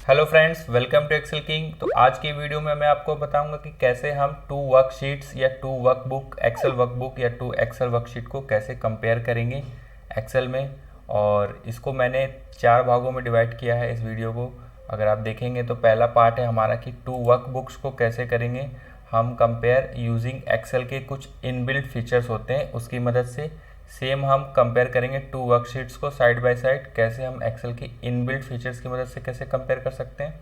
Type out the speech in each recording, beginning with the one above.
Hello friends, welcome to Excel King. तो आज की वीडियो में मैं आपको बताऊंगा कि कैसे हम टू वर्कशीट्स या टू वर्कबुक, एक्सेल वर्कबुक या टू एक्सेल वर्कशीट को कैसे कंपेयर करेंगे एक्सेल में। और इसको मैंने 4 भागों में डिवाइड किया है इस वीडियो को। अगर आप देखेंगे तो पहला पार्ट है हमारा कि टू वर्कबुक्स को कैसे करेंगे हम कंपेयर यूजिंग एक्सेल के कुछ इनबिल्ट फीचर्स होते हैं उसकी मदद से। सेम हम कंपेयर करेंगे टू वर्कशीट्स को साइड बाय साइड, कैसे हम एक्सेल की इनबिल्ट फीचर्स की मदद से कैसे कंपेयर कर सकते हैं।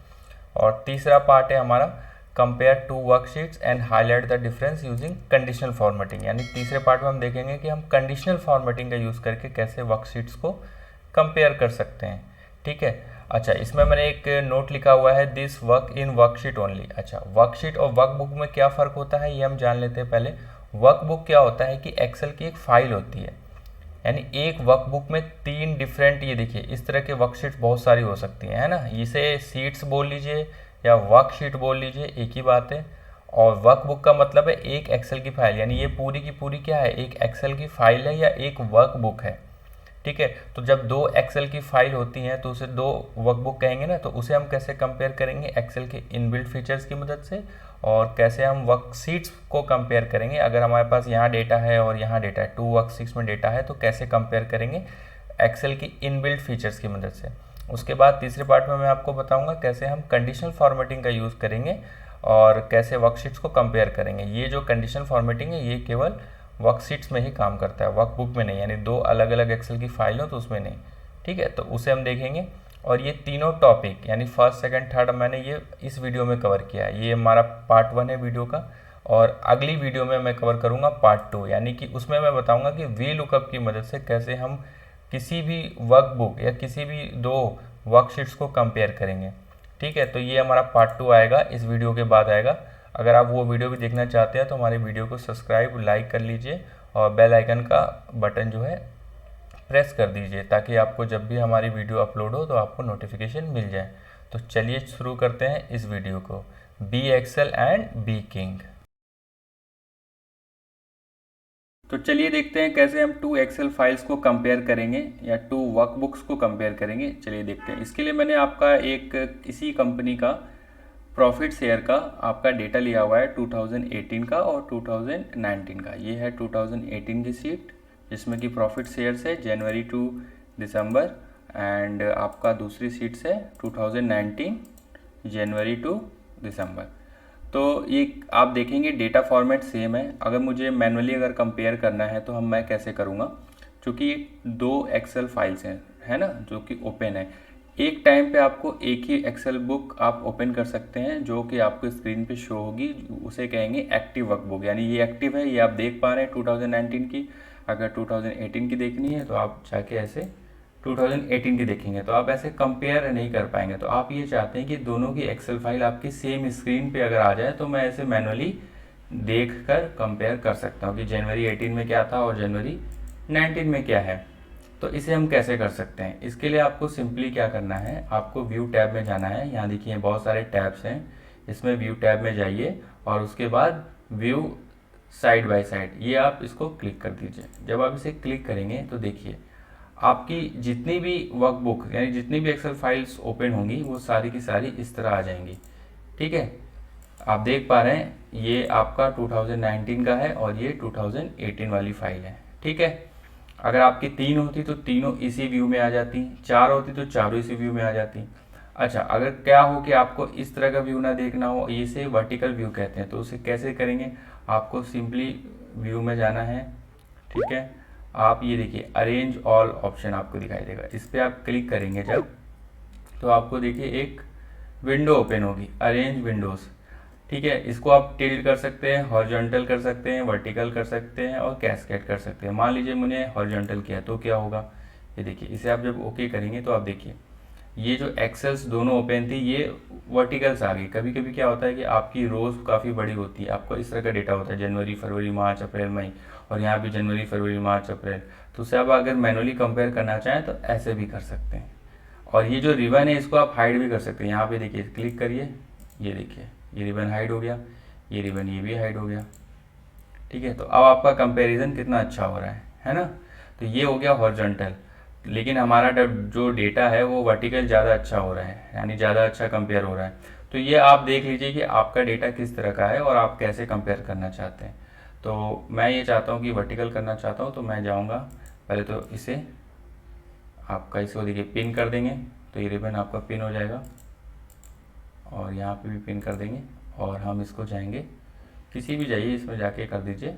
और तीसरा पार्ट है हमारा compare two worksheets and highlight the difference using conditional formatting. यानी तीसरे पार्ट में हम देखेंगे कि हम कंडीशनल फॉर्मेटिंग का यूज़ करके कैसे वर्कशीट्स को कंपेयर कर सकते हैं। ठीक है। अच्छा, इसमें मैंने एक नोट लिखा हुआ है, this work in worksheet only. अच्छा, वर्कशीट और वर्कबुक में क्या फ़र्क होता है ये हम जान लेते हैं पहले। वर्कबुक क्या होता है कि एक्सेल की एक फाइल होती है, यानी एक वर्कबुक में 3 डिफरेंट, ये देखिए इस तरह के वर्कशीट्स बहुत सारी हो सकती हैं, है ना। इसे सीट्स बोल लीजिए या वर्कशीट बोल लीजिए, एक ही बात है। और वर्कबुक का मतलब है एक एक्सेल की फाइल, यानी ये पूरी की पूरी क्या है, एक एक्सेल की फाइल है या एक वर्कबुक है। ठीक है। तो जब दो एक्सेल की फाइल होती हैं तो उसे दो वर्कबुक कहेंगे ना। तो उसे हम कैसे कंपेयर करेंगे एक्सेल के इनबिल्ट फीचर्स की मदद से, और कैसे हम वर्कशीट्स को कंपेयर करेंगे। अगर हमारे पास यहाँ डेटा है और यहाँ डेटा है, टू वर्कशीट्स में डेटा है, तो कैसे कंपेयर करेंगे एक्सेल की इनबिल्ट फीचर्स की मदद से। उसके बाद तीसरे पार्ट में मैं आपको बताऊंगा कैसे हम कंडीशनल फॉर्मेटिंग का यूज़ करेंगे और कैसे वर्कशीट्स को कंपेयर करेंगे। ये जो कंडीशनल फॉर्मेटिंग है ये केवल वर्कशीट्स में ही काम करता है, वर्कबुक में नहीं, यानी दो अलग अलग एक्सेल की फाइल हो तो उसमें नहीं। ठीक है, तो उसे हम देखेंगे। और ये तीनों टॉपिक यानी फर्स्ट सेकंड थर्ड मैंने ये इस वीडियो में कवर किया है। ये हमारा पार्ट 1 है वीडियो का। और अगली वीडियो में मैं कवर करूँगा पार्ट 2, यानी कि उसमें मैं बताऊँगा कि वी लुकअप की मदद से कैसे हम किसी भी वर्कबुक या किसी भी दो वर्कशीट्स को कंपेयर करेंगे। ठीक है, तो ये हमारा पार्ट 2 आएगा, इस वीडियो के बाद आएगा। अगर आप वो वीडियो भी देखना चाहते हैं तो हमारे वीडियो को सब्सक्राइब लाइक कर लीजिए और बेल आइकन का बटन जो है प्रेस कर दीजिए, ताकि आपको जब भी हमारी वीडियो अपलोड हो तो आपको नोटिफिकेशन मिल जाए। तो चलिए शुरू करते हैं इस वीडियो को, be Excel and be King. तो चलिए देखते हैं कैसे हम टू एक्सेल फाइल्स को कंपेयर करेंगे या टू वर्कबुक्स को कंपेयर करेंगे। चलिए देखते हैं। इसके लिए मैंने आपका एक किसी कंपनी का प्रॉफिट शेयर का आपका डेटा लिया हुआ है 2018 का और 2019 का। ये है 2018 की शीट जिसमें कि प्रॉफिट शेयर्स है जनवरी टू दिसंबर, एंड आपका दूसरी शीट्स है 2019 जनवरी टू दिसंबर। तो ये आप देखेंगे डेटा फॉर्मेट सेम है। अगर मुझे मैनुअली अगर कंपेयर करना है तो मैं कैसे करूँगा, क्योंकि दो एक्सेल फाइल्स हैं, है ना, जो कि ओपन है। एक टाइम पे आपको एक ही एक्सेल बुक आप ओपन कर सकते हैं जो कि आपको स्क्रीन पे शो होगी, उसे कहेंगे एक्टिव वर्कबुक। यानी ये एक्टिव है, ये आप देख पा रहे हैं 2019 की। अगर 2018 की देखनी है तो आप जाके ऐसे 2018 की देखेंगे, तो आप ऐसे कंपेयर नहीं कर पाएंगे। तो आप ये चाहते हैं कि दोनों की एक्सेल फाइल आपकी सेम स्क्रीन पे अगर आ जाए तो मैं ऐसे मैनुअली देख कर कंपेयर कर सकता हूँ कि जनवरी 18 में क्या था और जनवरी 19 में क्या है। तो इसे हम कैसे कर सकते हैं, इसके लिए आपको सिंपली क्या करना है, आपको व्यू टैब में जाना है। यहाँ देखिए बहुत सारे टैब्स हैं, इसमें व्यू टैब में जाइए और उसके बाद व्यू साइड बाय साइड, ये आप इसको क्लिक कर दीजिए। जब आप इसे क्लिक करेंगे तो देखिए आपकी जितनी भी वर्कबुक यानी जितनी भी एक्सेल फाइल्स ओपन होंगी वो सारी की सारी इस तरह आ जाएंगी। ठीक है, आप देख पा रहे हैं ये आपका 2019 का है और ये 2018 वाली फाइल है। ठीक है, अगर आपकी 3 होती तो तीनों इसी व्यू में आ जाती, 4 होती तो चारों इसी व्यू में आ जाती। अच्छा, अगर क्या हो कि आपको इस तरह का व्यू ना देखना हो, इसे वर्टिकल व्यू कहते हैं, तो उसे कैसे करेंगे, आपको सिंपली व्यू में जाना है। ठीक है, आप ये देखिए अरेंज ऑल ऑप्शन आपको दिखाई देगा, इस पर आप क्लिक करेंगे जब, तो आपको देखिए एक विंडो ओपन होगी, अरेंज विंडोज़। ठीक है, इसको आप टिल्ट कर सकते हैं, हॉरिजॉन्टल कर सकते हैं, वर्टिकल कर सकते हैं और कैस्केड कर सकते हैं। मान लीजिए मैंने हॉरिजॉन्टल किया तो क्या होगा, ये देखिए इसे आप जब ओके करेंगे तो आप देखिए ये जो एक्सेल्स दोनों ओपन थी ये वर्टिकल्स आ गई। कभी कभी क्या होता है कि आपकी रोज़ काफ़ी बड़ी होती है, आपको इस तरह का डेटा होता है जनवरी फरवरी मार्च अप्रैल मई, और यहाँ भी जनवरी फरवरी मार्च अप्रैल। तो उसे आप अगर मैनुअली कंपेयर करना चाहें तो ऐसे भी कर सकते हैं। और ये जो रिबन है इसको आप हाइड भी कर सकते हैं। यहाँ पे देखिए क्लिक करिए, ये देखिए ये रिबन हाइड हो गया, ये रिबन ये भी हाइड हो गया। ठीक है, तो अब आपका कंपैरिजन कितना अच्छा हो रहा है ना। तो ये हो गया हॉरिजॉन्टल। लेकिन हमारा जो डेटा है वो वर्टिकल ज़्यादा अच्छा हो रहा है, यानी ज़्यादा अच्छा कंपेयर हो रहा है। तो ये आप देख लीजिए कि आपका डेटा किस तरह का है और आप कैसे कंपेयर करना चाहते हैं। तो मैं ये चाहता हूँ कि वर्टिकल करना चाहता हूँ, तो मैं जाऊँगा पहले तो इसे आपका इसको देखिए पिन कर देंगे, तो ये रिबन आपका पिन हो जाएगा और यहाँ पे भी पिन कर देंगे। और हम इसको जाएंगे, किसी भी जाइए इसमें जाके कर दीजिए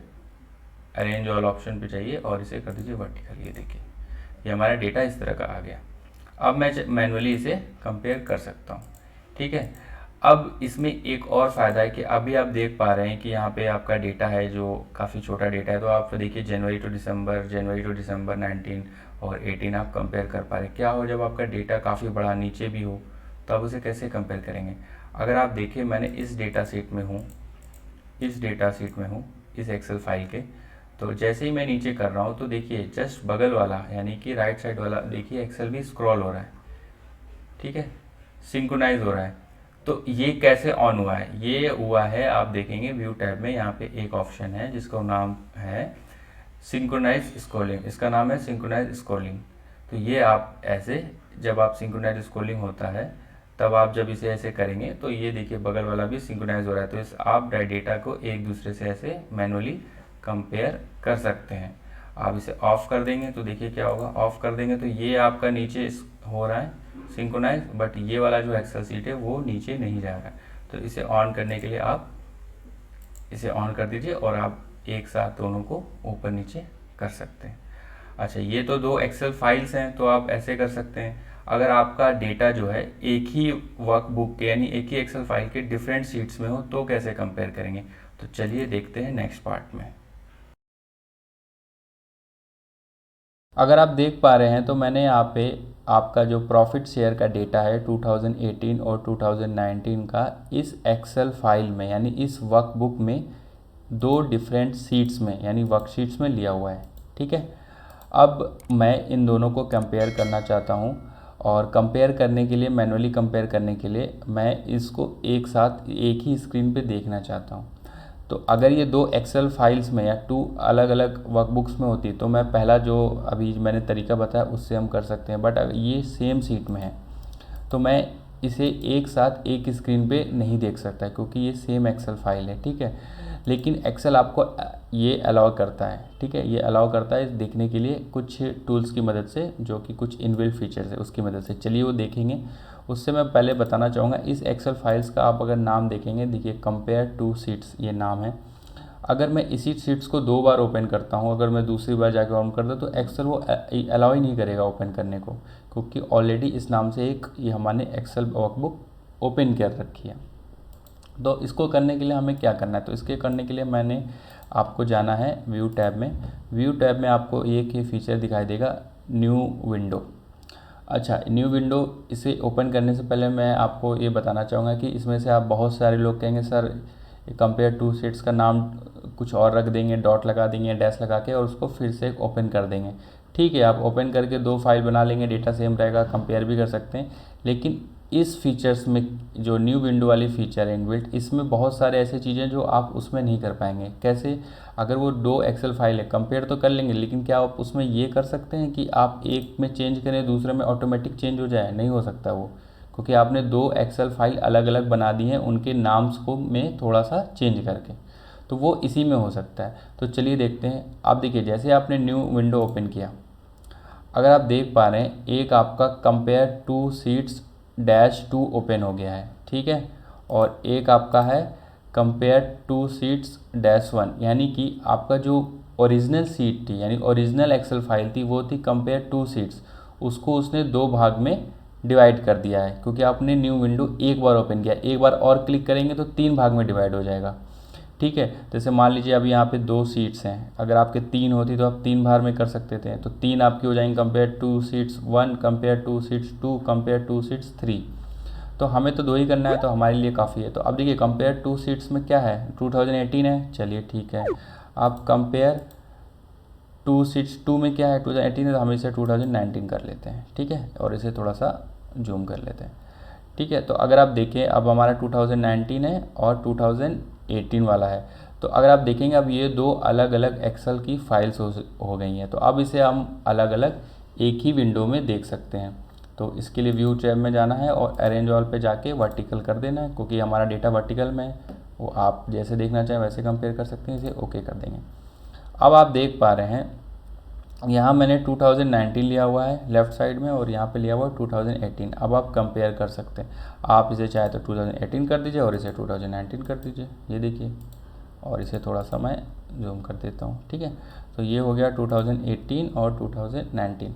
अरेंज ऑल ऑप्शन पे जाइए और इसे कर दीजिए वर्टिकल। ये देखिए ये हमारा डेटा इस तरह का आ गया। अब मैं मैनुअली इसे कंपेयर कर सकता हूँ, ठीक है। अब इसमें एक और फ़ायदा है कि अभी आप देख पा रहे हैं कि यहाँ पे आपका डेटा है जो काफ़ी छोटा डेटा है। तो आप देखिए जनवरी टू दिसंबर 19 और 18 आप कंपेयर कर पा रहे हैं। क्या हो जब आपका डेटा काफ़ी बड़ा नीचे भी हो तो आप उसे कैसे कंपेयर करेंगे। अगर आप देखिए मैंने इस डेटा शीट में हूँ, इस एक्सेल फाइल के, तो जैसे ही मैं नीचे कर रहा हूँ तो देखिए जस्ट बगल वाला यानी कि राइट साइड वाला देखिए एक्सेल भी स्क्रॉल हो रहा है, ठीक है, सिंक्रोनाइज हो रहा है। तो ये कैसे ऑन हुआ है, ये हुआ है आप देखेंगे व्यू टैब में यहाँ पे एक ऑप्शन है जिसका नाम है सिंक्रोनाइज स्क्रॉलिंग। इसका नाम है सिंक्रोनाइज स्क्रॉलिंग। तो ये आप ऐसे जब आप सिंक्रोनाइज स्क्रॉलिंग होता है तब आप जब इसे ऐसे करेंगे तो ये देखिए बगल वाला भी सिंक्रोनाइज हो रहा है। तो इस आप डेटा को एक दूसरे से ऐसे मैनुअली कंपेयर कर सकते हैं। आप इसे ऑफ कर देंगे तो देखिए क्या होगा, ऑफ कर देंगे तो ये आपका नीचे हो रहा है सिंक्रोनाइज, बट ये वाला जो एक्सेल सीट है वो नीचे नहीं जा रहा है। तो इसे ऑन करने के लिए आप इसे ऑन कर दीजिए और आप एक साथ दोनों को ऊपर नीचे कर सकते हैं। अच्छा, ये तो दो एक्सेल फाइल्स हैं तो आप ऐसे कर सकते हैं। अगर आपका डेटा जो है एक ही वर्कबुक के यानी एक ही एक्सेल फाइल के डिफरेंट शीट्स में हो तो कैसे कंपेयर करेंगे। तो चलिए देखते हैं नेक्स्ट पार्ट में। अगर आप देख पा रहे हैं तो मैंने यहाँ पे आपका जो प्रॉफिट शेयर का डेटा है 2018 और 2019 का इस एक्सेल फाइल में यानी इस वर्कबुक में दो डिफरेंट शीट्स में यानी वर्कशीट्स में लिया हुआ है, ठीक है। अब मैं इन दोनों को कंपेयर करना चाहता हूँ और कंपेयर करने के लिए मैनुअली कंपेयर करने के लिए मैं इसको एक साथ एक ही स्क्रीन पे देखना चाहता हूँ। तो अगर ये दो एक्सेल फाइल्स में या टू अलग अलग वर्कबुक्स में होती तो मैं पहला जो अभी मैंने तरीका बताया उससे हम कर सकते हैं, बट अगर ये सेम सीट में है तो मैं इसे एक साथ एक स्क्रीन पे नहीं देख सकता क्योंकि ये सेम एक्सेल फाइल है, ठीक है। लेकिन एक्सेल आपको ये अलाउ करता है, ठीक है, ये अलाउ करता है देखने के लिए कुछ टूल्स की मदद से जो कि कुछ इनबिल्ट फीचर्स है उसकी मदद से। चलिए वो देखेंगे। उससे मैं पहले बताना चाहूँगा इस एक्सेल फाइल्स का आप अगर नाम देखेंगे, देखिए कंपेयर टू शीट्स ये नाम है। अगर मैं इसी शीट्स को दो बार ओपन करता हूँ, अगर मैं दूसरी बार जाकर ऑन कर दूँ तो एक्सेल वो अलाउ ही नहीं करेगा ओपन करने को, क्योंकि ऑलरेडी इस नाम से एक ये हमने एक्सेल वर्कबुक ओपन कर रखी है। तो इसको करने के लिए हमें क्या करना है, तो इसके करने के लिए मैंने आपको जाना है व्यू टैब में। व्यू टैब में आपको एक ये फीचर दिखाई देगा न्यू विंडो। अच्छा, न्यू विंडो इसे ओपन करने से पहले मैं आपको ये बताना चाहूँगा कि इसमें से आप बहुत सारे लोग कहेंगे सर कंपेयर टू शीट्स का नाम कुछ और रख देंगे, डॉट लगा देंगे, डैश लगा के और उसको फिर से ओपन कर देंगे। ठीक है, आप ओपन करके दो फाइल बना लेंगे, डेटा सेम रहेगा, कंपेयर भी कर सकते हैं। लेकिन इस फीचर्स में जो न्यू विंडो वाली फीचर है इनबिल्ट, इसमें बहुत सारे ऐसे चीज़ें जो आप उसमें नहीं कर पाएंगे। कैसे, अगर वो दो एक्सेल फाइल है कंपेयर तो कर लेंगे, लेकिन क्या आप उसमें ये कर सकते हैं कि आप एक में चेंज करें दूसरे में ऑटोमेटिक चेंज हो जाए, नहीं हो सकता वो, क्योंकि आपने दो एक्सेल फाइल अलग अलग बना दी हैं उनके नाम्स को में थोड़ा सा चेंज करके, तो वो इसी में हो सकता है। तो चलिए देखते हैं। आप देखिए जैसे आपने न्यू विंडो ओपन किया, अगर आप देख पा रहे हैं एक आपका कंपेयर टू शीट्स -2 ओपन हो गया है, ठीक है, और एक आपका है कंपेयर टू शीट्स -1, यानी कि आपका जो ओरिजिनल सीट थी यानी ओरिजिनल एक्सेल फाइल थी वो थी कंपेयर टू शीट्स, उसको उसने दो भाग में डिवाइड कर दिया है, क्योंकि आपने न्यू विंडो एक बार ओपन किया, एक बार और क्लिक करेंगे तो तीन भाग में डिवाइड हो जाएगा, ठीक है। जैसे मान लीजिए अभी यहाँ पे दो सीट्स हैं, अगर आपके तीन होती तो आप तीन बार में कर सकते थे, तो तीन आपकी हो जाएंगे compare two seats 1, compare two seats 2, compare two seats 3। तो हमें तो दो ही करना है तो हमारे लिए काफ़ी है। तो अब देखिए कंपेयर टू सीट्स में क्या है, 2018 है, चलिए ठीक है। आप कंपेयर टू सीट्स 2 में क्या है, 2018 है, तो हम इसे 2019 कर लेते हैं, ठीक है, और इसे थोड़ा सा जूम कर लेते हैं, ठीक है। तो अगर आप देखें अब हमारा 2019 है और 2018 वाला है, तो अगर आप देखेंगे अब ये दो अलग अलग एक्सेल की फाइल्स हो गई हैं। तो अब इसे हम अलग अलग एक ही विंडो में देख सकते हैं। तो इसके लिए व्यू टैब में जाना है और अरेंज ऑल पे जाके वर्टिकल कर देना है, क्योंकि हमारा डेटा वर्टिकल में है। वो आप जैसे देखना चाहें वैसे कंपेयर कर सकते हैं, इसे ओके कर देंगे। अब आप देख पा रहे हैं यहाँ मैंने 2019 लिया हुआ है लेफ़्ट साइड में और यहाँ पे लिया हुआ है 2018। अब आप कंपेयर कर सकते हैं, आप इसे चाहे तो 2018 कर दीजिए और इसे 2019 कर दीजिए, ये देखिए। और इसे थोड़ा सा मैं जूम कर देता हूँ, ठीक है। तो ये हो गया 2018 और 2019।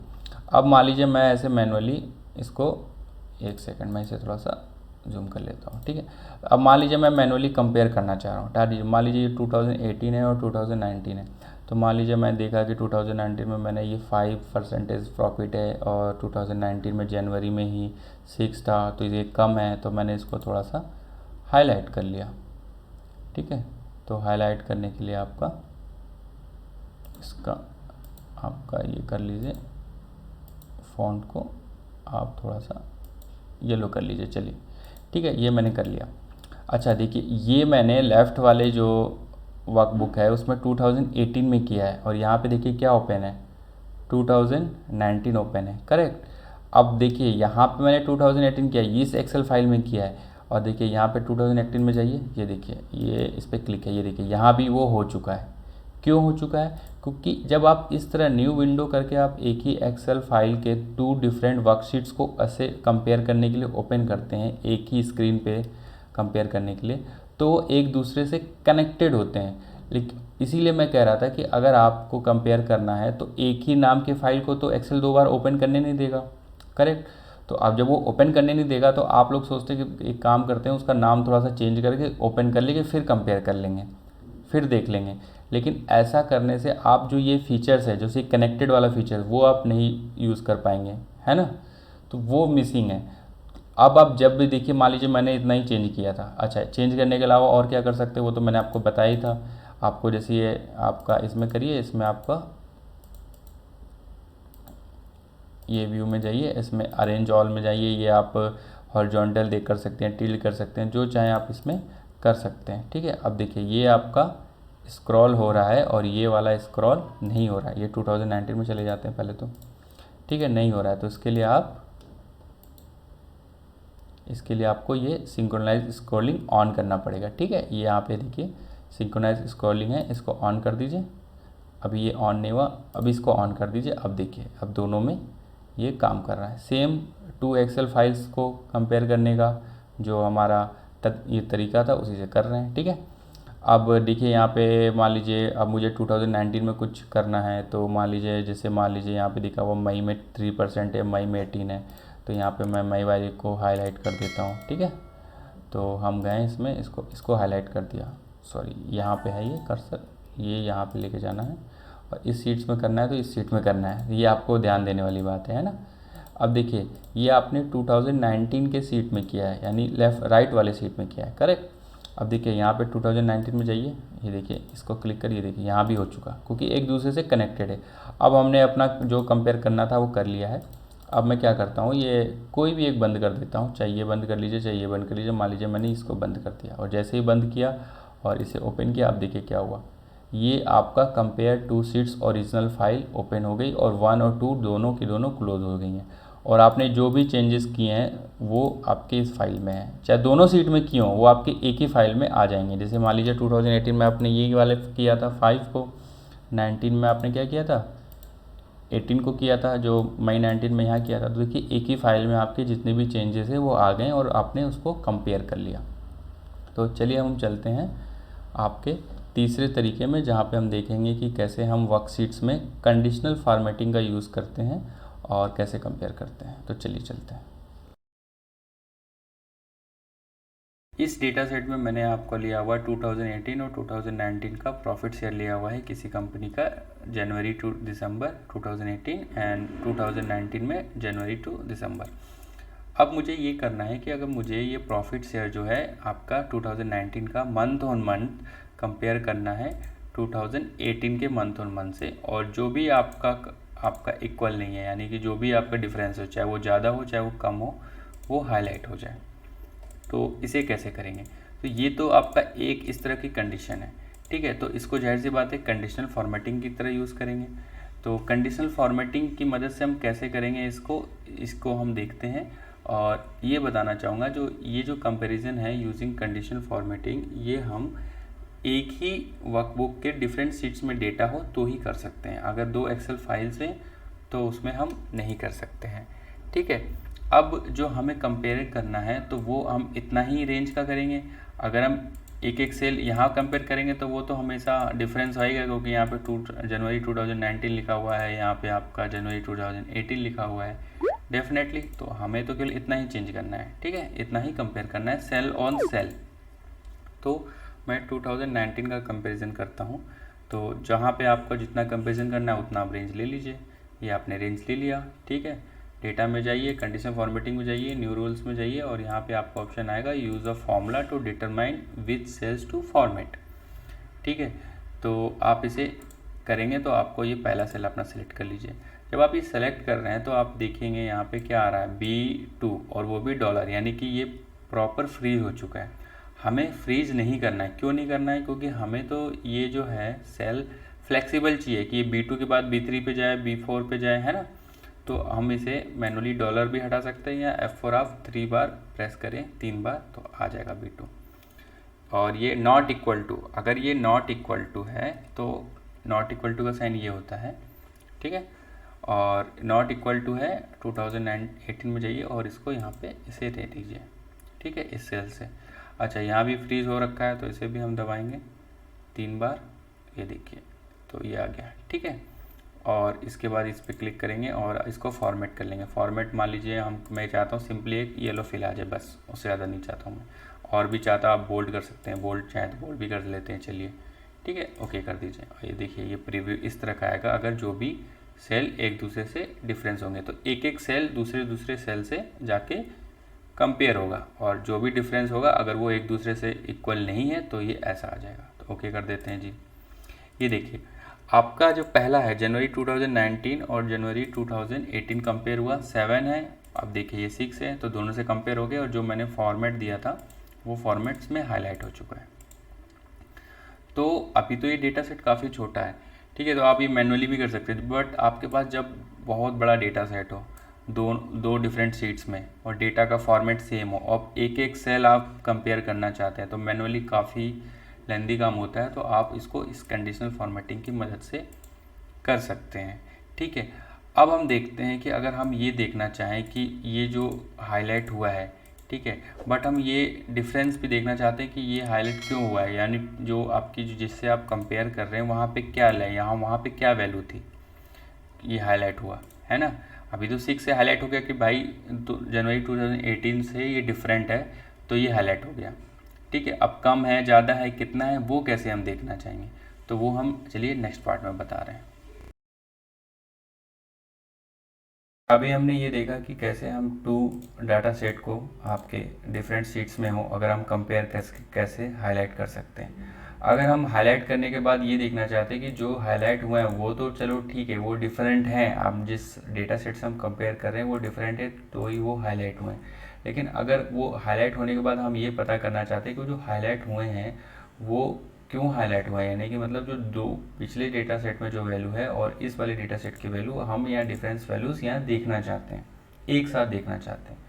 अब मान लीजिए मैं ऐसे मैनुअली इसको, एक सेकंड मैं इसे थोड़ा सा जूम कर लेता हूँ, ठीक है। अब मान लीजिए मैं मैनुअली कंपेयर करना चाह रहा हूँ, हटा दीजिए। मान लीजिए ये 2018 है और 2019 है। तो मान लीजिए मैं देखा कि 2019 में मैंने ये 5% प्रॉफिट है और 2019 में जनवरी में ही 6 था, तो ये कम है। तो मैंने इसको थोड़ा सा हाईलाइट कर लिया, ठीक है। तो हाईलाइट करने के लिए आपका ये कर लीजिए, फ़ॉन्ट को आप थोड़ा सा येलो कर लीजिए, चलिए ठीक है, ये मैंने कर लिया। अच्छा देखिए, ये मैंने लेफ़्ट वाले जो वर्कबुक है उसमें 2018 में किया है और यहाँ पे देखिए क्या ओपन है, 2019 ओपन है, करेक्ट। अब देखिए यहाँ पे मैंने 2018 किया है, इस एक्सेल फाइल में किया है। और देखिए यहाँ पे 2018 में जाइए, ये देखिए, ये इस पर क्लिक है, ये देखिए यहाँ भी वो हो चुका है। क्यों हो चुका है? क्योंकि जब आप इस तरह न्यू विंडो करके आप एक ही एक्सेल फाइल के 2 डिफरेंट वर्कशीट्स को ऐसे कंपेयर करने के लिए ओपन करते हैं, एक ही स्क्रीन पे कंपेयर करने के लिए, तो एक दूसरे से कनेक्टेड होते हैं। लेकिन इसीलिए मैं कह रहा था कि अगर आपको कंपेयर करना है तो एक ही नाम की फ़ाइल को तो एक्सेल 2 बार ओपन करने नहीं देगा, करेक्ट। तो अब जब वो ओपन करने नहीं देगा तो आप लोग सोचते हैं कि एक काम करते हैं, उसका नाम थोड़ा सा चेंज करके ओपन कर लेंगे, फिर कंपेयर कर लेंगे, फिर देख लेंगे। लेकिन ऐसा करने से आप जो ये फीचर्स है, जैसे कनेक्टेड वाला फीचर, वो आप नहीं यूज़ कर पाएंगे, है ना। तो वो मिसिंग है। अब आप जब भी देखिए, मान लीजिए मैंने इतना ही चेंज किया था। अच्छा, चेंज करने के अलावा और क्या कर सकते हैं वो तो मैंने आपको बताया ही था। आपको जैसे ये आपका इसमें करिए, इसमें आपका ये व्यू में जाइए, इसमें अरेंज ऑल में जाइए, ये आप हॉरिजॉन्टल देख कर सकते हैं, टिल्ट कर सकते हैं, जो चाहें आप इसमें कर सकते हैं, ठीक है। अब देखिए ये आपका स्क्रॉल हो रहा है और ये वाला स्क्रॉल नहीं हो रहा है। ये 2019 में चले जाते हैं पहले तो, ठीक है, नहीं हो रहा है। तो इसके लिए आपको ये सिंक्रोनाइज स्क्रॉलिंग ऑन करना पड़ेगा, ठीक है। ये यहाँ पे देखिए सिंक्रोनाइज स्क्रॉलिंग है, इसको ऑन कर दीजिए। अभी ये ऑन नहीं हुआ, अभी इसको ऑन कर दीजिए। अब देखिए, अब दोनों में ये काम कर रहा है। सेम 2 एक्सेल फाइल्स को कंपेयर करने का जो हमारा ये तरीका था उसी से कर रहे हैं, ठीक है। अब देखिए यहाँ पे मान लीजिए अब मुझे 2019 में कुछ करना है, तो मान लीजिए यहाँ पे दिखा हुआ मई में 3% है, मई में 18 है। तो यहाँ पे मैं मई वाले को हाईलाइट कर देता हूँ, ठीक है। तो हम गए इसमें, इसको हाईलाइट कर दिया, सॉरी यहाँ पे है ये कर्सर, ये यहाँ पे लेके जाना है और इस सीट्स में करना है तो इस सीट में करना है, ये आपको ध्यान देने वाली बात है ना। अब देखिए ये आपने 2019 के सीट में किया है, यानी राइट वाले सीट में किया है, करेक्ट। अब देखिए यहाँ पे 2019 में जाइए, ये देखिए इसको क्लिक करिए, देखिए यहाँ भी हो चुका, क्योंकि एक दूसरे से कनेक्टेड है। अब हमने अपना जो कंपेयर करना था वो कर लिया है। अब मैं क्या करता हूँ, ये कोई भी एक बंद कर देता हूँ, चाहिए बंद कर लीजिए, चाहिए बंद कर लीजिए। मान लीजिए मैंने इसको बंद कर दिया और जैसे ही बंद किया और इसे ओपन किया, अब देखिए क्या हुआ, ये आपका compare 2 sheets original file open हो गई और 1 और 2 दोनों की दोनों क्लोज हो गई हैं। और आपने जो भी चेंजेस किए हैं वो आपके इस फाइल में है, चाहे दोनों सीट में किए हों, वो आपके एक ही फाइल में आ जाएंगे। जैसे मान लीजिए 2018 में आपने ये वाले किया था 5 को, 19 में आपने क्या किया था, 18 को किया था, जो मई 19 में यहाँ किया था। तो देखिए एक ही फाइल में आपके जितने भी चेंजेस हैं वो आ गए और आपने उसको कंपेयर कर लिया। तो चलिए हम चलते हैं आपके तीसरे तरीके में, जहाँ पे हम देखेंगे कि कैसे हम वर्कशीट्स में कंडीशनल फॉर्मेटिंग का यूज़ करते हैं और कैसे कंपेयर करते हैं। तो चलिए चलते हैं। इस डेटा सेट में मैंने आपको लिया हुआ 2018 और 2019 का प्रॉफिट शेयर लिया हुआ है किसी कंपनी का, जनवरी टू दिसंबर 2018 एंड 2019 में जनवरी टू दिसंबर। अब मुझे ये करना है कि अगर मुझे ये प्रॉफिट शेयर जो है आपका 2019 का मंथ ऑन मंथ कंपेयर करना है 2018 के मंथ ऑन मंथ से, और जो भी आपका इक्वल नहीं है, यानी कि जो भी आपका डिफरेंस हो, चाहे वो ज़्यादा हो चाहे वो कम हो, वो हाईलाइट हो जाए। तो इसे कैसे करेंगे? तो ये तो आपका एक इस तरह की कंडीशन है, ठीक है। तो इसको जाहिर सी बात है कंडीशनल फॉर्मेटिंग की तरह यूज़ करेंगे। तो कंडीशनल फॉर्मेटिंग की मदद से हम कैसे करेंगे इसको हम देखते हैं। और ये बताना चाहूँगा, ये जो कंपैरिजन है यूजिंग कंडीशनल फॉर्मेटिंग, ये हम एक ही वर्कबुक के डिफरेंट शीट्स में डेटा हो तो ही कर सकते हैं। अगर 2 एक्सेल फाइल्स हैं तो उसमें हम नहीं कर सकते हैं। ठीक है, अब जो हमें कंपेयर करना है तो वो हम इतना ही रेंज का करेंगे। अगर हम एक एक सेल यहाँ कंपेयर करेंगे तो वो तो हमेशा डिफरेंस आएगा, क्योंकि यहाँ पे जनवरी 2019 लिखा हुआ है, यहाँ पे आपका जनवरी 2018 लिखा हुआ है डेफिनेटली। तो हमें तो केवल इतना ही चेंज करना है, ठीक है, इतना ही कंपेयर करना है सेल ऑन सेल। तो मैं 2019 का कंपैरिजन करता हूँ। तो जहाँ पे आपको जितना कंपैरिजन करना है उतना आप रेंज ले लीजिए। ये आपने रेंज ले लिया, ठीक है। डेटा में जाइए, कंडीशन फॉर्मेटिंग में जाइए, न्यू रूल्स में जाइए, और यहाँ पे आपको ऑप्शन आएगा use a formula to determine which cells to format. ठीक है, तो आप इसे करेंगे तो आपको ये पहला सेल अपना सेलेक्ट कर लीजिए। जब आप ये सेलेक्ट कर रहे हैं तो आप देखेंगे यहाँ पे क्या आ रहा है, B2, और वो भी डॉलर, यानी कि ये प्रॉपर फ्रीज हो चुका है। हमें फ्रीज नहीं करना है। क्यों नहीं करना है? क्योंकि हमें तो ये जो है सेल फ्लेक्सिबल चाहिए कि ये B2 के बाद B3 पे जाए, B4 पे जाए, है ना। तो हम इसे मैनुअली डॉलर भी हटा सकते हैं, या F4 आप 3 बार प्रेस करें, 3 बार, तो आ जाएगा B2। और ये नॉट इक्वल टू, अगर ये नॉट इक्वल टू है तो नॉट इक्वल टू का साइन ये होता है, ठीक है। और नॉट इक्वल टू है 2018 में जाइए और इसको यहाँ पे इसे दे दीजिए, ठीक है, इस सेल से। अच्छा, यहाँ भी फ्रीज हो रखा है तो इसे भी हम दबाएंगे 3 बार, ये देखिए, तो ये आ गया, ठीक है। और इसके बाद इस पर क्लिक करेंगे और इसको फॉर्मेट कर लेंगे। फॉर्मेट मान लीजिए मैं चाहता हूँ सिंपली एक येलो फिल आ जाए, बस, उससे ज़्यादा नहीं चाहता हूँ मैं। और भी चाहता आप बोल्ड कर सकते हैं, बोल्ड चाहे तो बोल्ड भी कर लेते हैं, चलिए, ठीक है, ओके कर दीजिए। और ये देखिए, ये प्रीव्यू इस तरह का आएगा अगर जो भी सेल एक दूसरे से डिफरेंस होंगे, तो एक एक सेल दूसरे सेल से जाके कंपेयर होगा, और जो भी डिफरेंस होगा अगर वो एक दूसरे से इक्वल नहीं है तो ये ऐसा आ जाएगा। तो ओके कर देते हैं जी। ये देखिए, आपका जो पहला है जनवरी 2019 और जनवरी 2018 कंपेयर हुआ, 7 है, अब देखिए ये 6 है, तो दोनों से कंपेयर हो गए, और जो मैंने फॉर्मेट दिया था वो फॉर्मेट्स में हाईलाइट हो चुका है। तो अभी तो ये डेटा सेट काफ़ी छोटा है, ठीक है, तो आप ये मैनुअली भी कर सकते हैं। बट आपके पास जब बहुत बड़ा डेटा सेट हो, दो डिफरेंट शीट्स में, और डेटा का फॉर्मेट सेम हो, और एक एक सेल आप कंपेयर करना चाहते हैं, तो मैनुअली काफ़ी लेंदी काम होता है। तो आप इसको इस कंडीशनल फॉर्मेटिंग की मदद से कर सकते हैं, ठीक है। अब हम देखते हैं कि अगर हम ये देखना चाहें कि ये जो हाईलाइट हुआ है, ठीक है, बट हम ये डिफरेंस भी देखना चाहते हैं कि ये हाईलाइट क्यों हुआ है, यानी जो आपकी जिससे आप कंपेयर कर रहे हैं वहाँ पे क्या है, वहाँ पे क्या वैल्यू थी, ये हाईलाइट हुआ है ना। अभी तो 6 से हाईलाइट हो गया कि भाई जनवरी 2018 से ये डिफरेंट है, तो ये हाईलाइट हो गया, ठीक है। अब कम है, ज़्यादा है, कितना है, वो कैसे हम देखना चाहेंगे, तो वो हम चलिए नेक्स्ट पार्ट में बता रहे हैं। अभी हमने ये देखा कि कैसे हम 2 डाटा सेट को आपके डिफरेंट शीट्स में हो, अगर हम कंपेयर कैसे हाईलाइट कर सकते हैं। अगर हम हाईलाइट करने के बाद ये देखना चाहते हैं कि जो हाईलाइट हुए हैं वो तो चलो ठीक है, वो डिफरेंट हैं, आप जिस डेटा सेट से हम कंपेयर कर रहे हैं वो डिफरेंट है, तो ही वो हाईलाइट हुए हैं। लेकिन अगर वो हाईलाइट होने के बाद हम ये पता करना चाहते हैं कि जो हाईलाइट हुए हैं वो क्यों हाईलाइट हुआ है, यानी कि मतलब जो दो पिछले डेटा सेट में जो वैल्यू है और इस वाले डेटा सेट की वैल्यू, हम यहाँ डिफरेंस वैल्यूज़ यहाँ देखना चाहते हैं, एक साथ देखना चाहते हैं।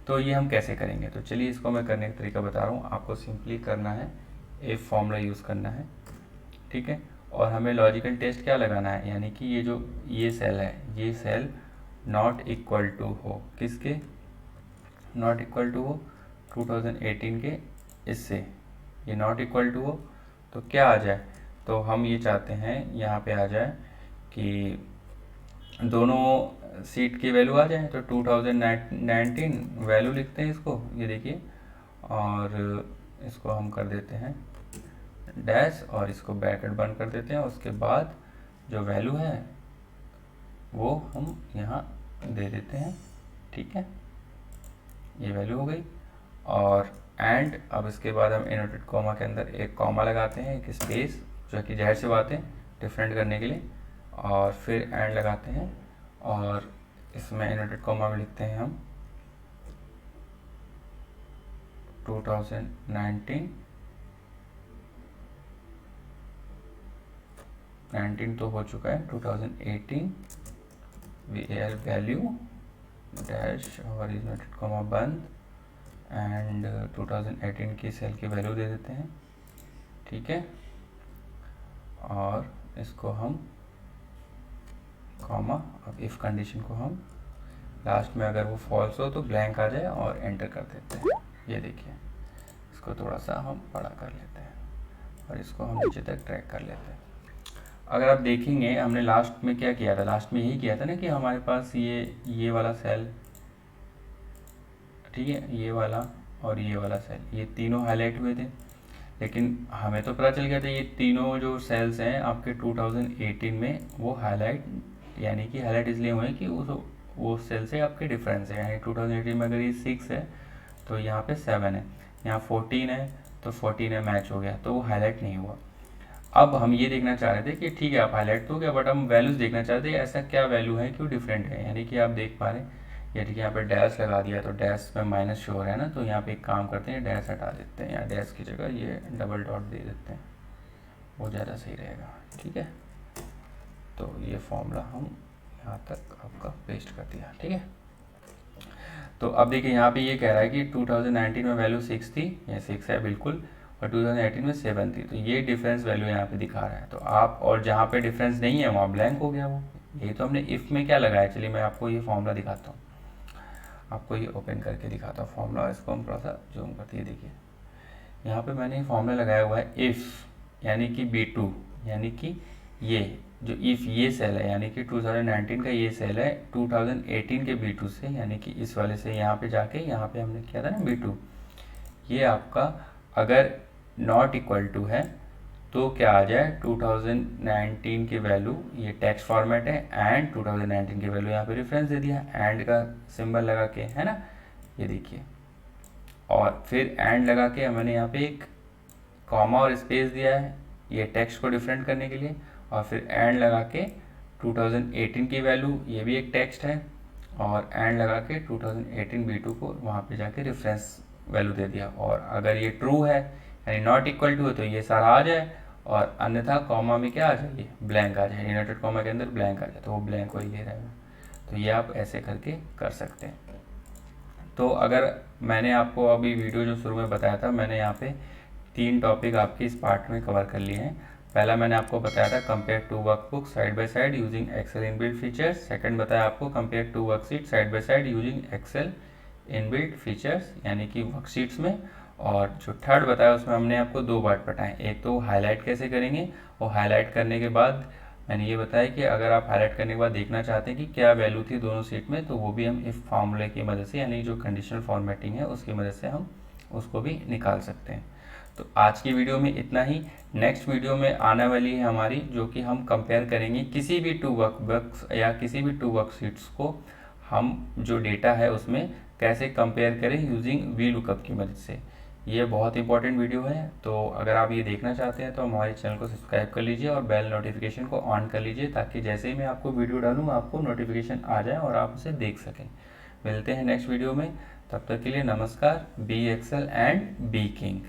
तो ये हम कैसे करेंगे, तो चलिए इसको मैं करने का तरीका बता रहा हूँ। आपको सिंपली करना है, एक फॉर्मूला यूज़ करना है, ठीक है। और हमें लॉजिकल टेस्ट क्या लगाना है, यानी कि ये सेल है, ये सेल नॉट इक्वल टू हो, किसके, नॉट इक्वल टू हो 2018 के, इससे ये नॉट इक्वल टू हो तो क्या आ जाए, तो हम ये चाहते हैं यहाँ पे आ जाए कि दोनों सीट की वैल्यू आ जाए। तो 2019 वैल्यू लिखते हैं इसको, ये देखिए, और इसको हम कर देते हैं डैश, और इसको ब्रैकेट बंद कर देते हैं। उसके बाद जो वैल्यू है वो हम यहाँ दे देते हैं, ठीक है, ये वैल्यू हो गई। और एंड, अब इसके बाद हम इनवर्टेड कॉमा के अंदर एक कॉमा लगाते हैं, एक स्पेस, जो कि जाहिर सी बात है डिफरेंट करने के लिए, और फिर एंड लगाते हैं, और इसमें इनवर्टेड कॉमा में लिखते हैं हम 2019 19 तो हो चुका है, 2018 VAL वैल्यू डैश और इन्वर्टेड कॉमा बंद एंड 2018 की सेल की वैल्यू दे देते हैं, ठीक है। और इसको हम कॉमा, अब इफ़ कंडीशन को हम लास्ट में अगर वो फॉल्स हो तो ब्लैंक आ जाए और एंटर कर देते हैं। ये देखिए, इसको थोड़ा सा हम बड़ा कर लेते हैं और इसको हम नीचे तक ट्रैक कर लेते हैं। अगर आप देखेंगे हमने लास्ट में क्या किया था, लास्ट में यही किया था ना कि हमारे पास ये वाला सेल, ठीक है, ये वाला और ये वाला सेल, ये तीनों हाईलाइट हुए थे। लेकिन हमें तो पता चल गया था ये तीनों जो सेल्स हैं आपके 2018 में वो हाईलाइट, यानी कि हाईलाइट इसलिए हुए कि वो सेल से आपके डिफरेंस है, यानी 2018 में अगर ये 6 है तो यहाँ पे 7 है, यहाँ 14 है तो 14 है, मैच हो गया, तो वो हाईलाइट नहीं हुआ। अब हम ये देखना चाह रहे थे कि ठीक है आप हाईलाइट तो हो गया, बट हम वैल्यूज़ देखना चाहते हैं ऐसा क्या वैल्यू है, क्यों डिफरेंट है। यानी कि आप देख पा रहे हैं ये ठीक है, यहाँ पे डैश लगा दिया तो डैश में माइनस शो हो रहा है ना, तो यहाँ पे एक काम करते हैं, डैश हटा देते हैं, या डैश की जगह ये डबल डॉट दे देते हैं, वो ज़्यादा सही रहेगा, ठीक है। तो ये फॉर्मूला हम यहाँ तक आपका पेस्ट कर दिया, ठीक है। तो अब देखिए यहाँ पे ये कह रहा है कि 2019 में वैल्यू 6 थी, ये 6 है बिल्कुल, और 2018 में 7 थी, तो ये डिफरेंस वैल्यू यहाँ पे दिखा रहा है। तो आप, और जहाँ पे डिफरेंस नहीं है वहाँ ब्लैंक हो गया वो, यही तो हमने इफ़ में क्या लगाया। चलिए मैं आपको ये फॉर्मूला दिखाता हूँ, आपको ये ओपन करके दिखाता हूँ फॉर्मूला, इसको हम थोड़ा सा जूम करते हैं। देखिए यहाँ पे मैंने फॉर्मूला लगाया हुआ है इफ़, यानी कि B2, यानी कि ये जो इफ़ ये सेल है, यानी कि 2019 का ये सेल है 2018 के B2 से, यानी कि इस वाले से यहाँ पे जाके यहाँ पे हमने किया था ना B2, ये आपका अगर नॉट इक्वल टू है तो क्या आ जाए 2019 की वैल्यू, ये टेक्स्ट फॉर्मेट है, एंड 2019 की वैल्यू यहाँ पे रेफरेंस दे दिया एंड का सिंबल लगा के, है ना, ये देखिए। और फिर एंड लगा के मैंने यहाँ पे एक कॉमा और स्पेस दिया है ये टेक्स्ट को डिफरेंट करने के लिए, और फिर एंड लगा के 2018 की वैल्यू, ये भी एक टेक्स्ट है, और एंड लगा के 2018 B2 को वहाँ पे जाके रेफरेंस वैल्यू दे दिया। और अगर ये ट्रू है यानी नॉट इक्वल टू है तो ये सारा आ जाए, और अन्यथा कॉमा में क्या आ जाए, ब्लैंक आ जाए, इन्वर्टेड कॉमा के अंदर ब्लैंक आ जाए, तो वो ब्लैंक वही ले रहेगा। तो ये आप ऐसे करके कर सकते हैं। तो अगर मैंने आपको अभी वीडियो जो शुरू में बताया था, मैंने यहाँ पे 3 टॉपिक आपके इस पार्ट में कवर कर लिए हैं। पहला मैंने आपको बताया था compare 2 workbook side by side using Excel inbuilt features. Second बताया आपको compare 2 worksheet side by side using Excel inbuilt features, यानी कि वर्कशीट्स में। और जो थर्ड बताया उसमें हमने आपको 2 पार्ट बताए, एक तो हाईलाइट कैसे करेंगे, और हाईलाइट करने के बाद मैंने ये बताया कि अगर आप हाईलाइट करने के बाद देखना चाहते हैं कि क्या वैल्यू थी दोनों सीट में, तो वो भी हम इस फार्मूले की मदद से, यानी जो कंडीशनल फॉर्मेटिंग है उसकी मदद से हम उसको भी निकाल सकते हैं। तो आज की वीडियो में इतना ही। नेक्स्ट वीडियो में आने वाली है हमारी, जो कि हम कंपेयर करेंगे किसी भी 2 वर्कबुक्स या किसी भी 2 वर्कशीट्स को हम जो डेटा है उसमें कैसे कंपेयर करें यूजिंग वी लुकअप की मदद से। ये बहुत इंपॉर्टेंट वीडियो है, तो अगर आप ये देखना चाहते हैं तो हमारे चैनल को सब्सक्राइब कर लीजिए और बेल नोटिफिकेशन को ऑन कर लीजिए, ताकि जैसे ही मैं आपको वीडियो डालूँ आपको नोटिफिकेशन आ जाए और आप उसे देख सकें। मिलते हैं नेक्स्ट वीडियो में, तब तक के लिए नमस्कार। Be Excel and be king.